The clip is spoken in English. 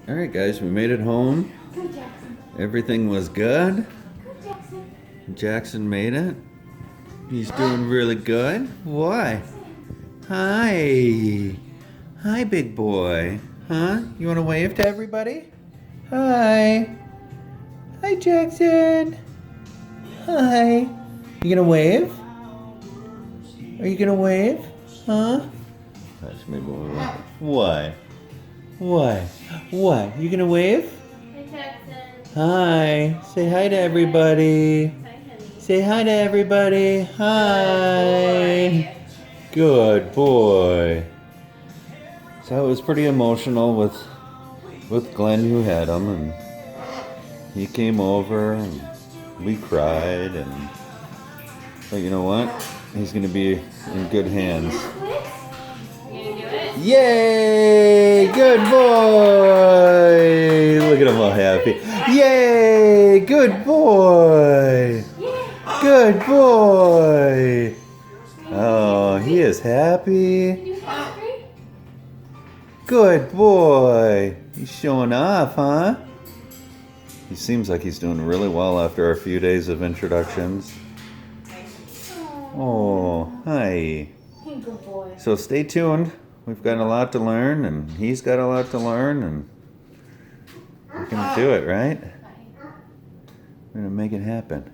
Alright guys, we made it home. Good, Jackson. Everything was good. Good, Jackson. Jackson made it. He's doing really good. Why? Hi. Hi, big boy. Huh? You want to wave to everybody? Hi. Hi, Jackson. Hi. You gonna wave? Are you gonna wave? Huh? That's me, boy. Why? Why? What? You gonna wave? Hi, Jackson. Hi. Say hi to everybody. Hi, honey. Say hi to everybody. Hi. Good boy. So it was pretty emotional with Glenn who had him, and he came over and we cried, but you know what? He's gonna be in good hands. Yay! Good boy! Look at him all happy. Yay! Good boy! Good boy! Oh, he is happy. Good boy! He's showing off, huh? He seems like he's doing really well after a few days of introductions. Oh, hi. Good boy. So stay tuned. We've got a lot to learn, and he's got a lot to learn, and we're gonna do it, right? We're gonna make it happen.